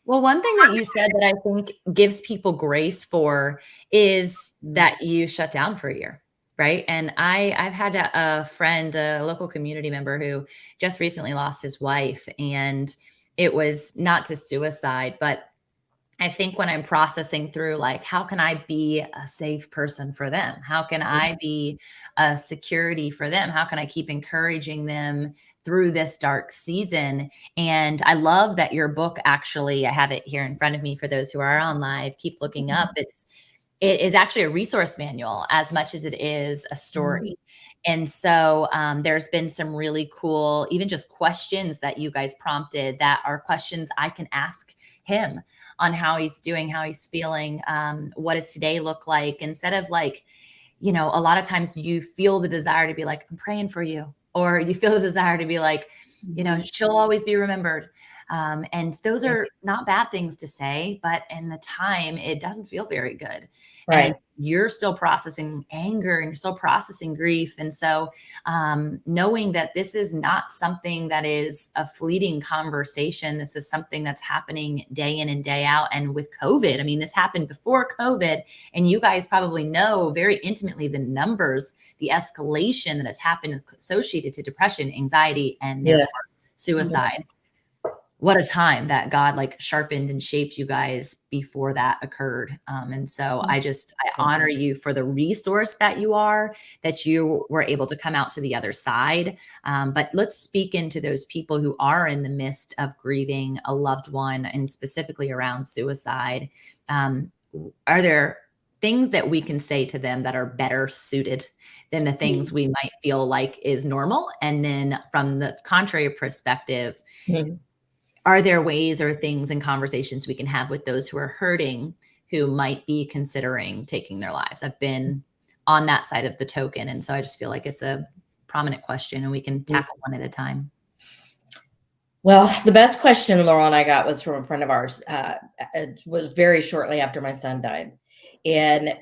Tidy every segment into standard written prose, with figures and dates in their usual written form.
Well, one thing that you said that I think gives people grace for is that you shut down for a year, right? And I've had a friend, a local community member who just recently lost his wife, and it was not to suicide, but I think when I'm processing through, like, how can I be a safe person for them? How can I be a security for them? How can I keep encouraging them through this dark season? And I love that your book, actually, I have it here in front of me for those who are on live, keep looking up. It is actually a resource manual as much as it is a story. And so there's been some really cool, even just questions that you guys prompted that are questions I can ask him on how he's doing, how he's feeling, what does today look like? Instead of like, a lot of times you feel the desire to be like, I'm praying for you, or you feel the desire to be like, she'll always be remembered. And those are not bad things to say, but in the time, it doesn't feel very good. And Right. you're still processing anger and you're still processing grief. And so knowing that this is not something that is a fleeting conversation, this is something that's happening day in and day out. And with COVID, I mean, this happened before COVID, and you guys probably know very intimately the numbers, the escalation that has happened associated to depression, anxiety, and therefore Yes. suicide. What a time that God like sharpened and shaped you guys before that occurred. And so I honor you for the resource that you are, that you were able to come out to the other side. But let's speak into those people who are in the midst of grieving a loved one, and specifically around suicide. Are there things that we can say to them that are better suited than the things we might feel like is normal? And then from the contrary perspective, are there ways or things and conversations we can have with those who are hurting, who might be considering taking their lives? I've been on that side of the token, and so I just feel like it's a prominent question, and we can tackle one at a time. Well, the best question Laurel and I got was from a friend of ours. It was very shortly after my son died. And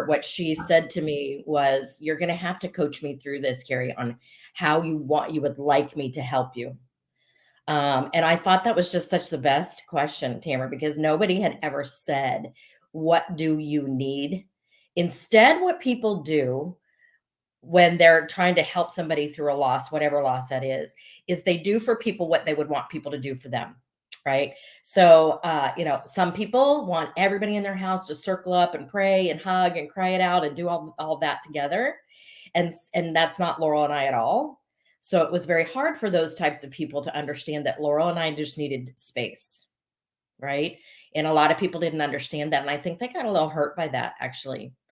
what she said to me was, you're going to have to coach me through this, Carrie, on how you would like me to help you. And I thought that was just such the best question, Tamra, because nobody had ever said, what do you need? Instead, what people do when they're trying to help somebody through a loss, whatever loss that is they do for people what they would want people to do for them. Right. So, some people want everybody in their house to circle up and pray and hug and cry it out and do all that together. And that's not Laurel and I at all. So it was very hard for those types of people to understand that Laurel and I just needed space. Right. And a lot of people didn't understand that. And I think they got a little hurt by that, actually.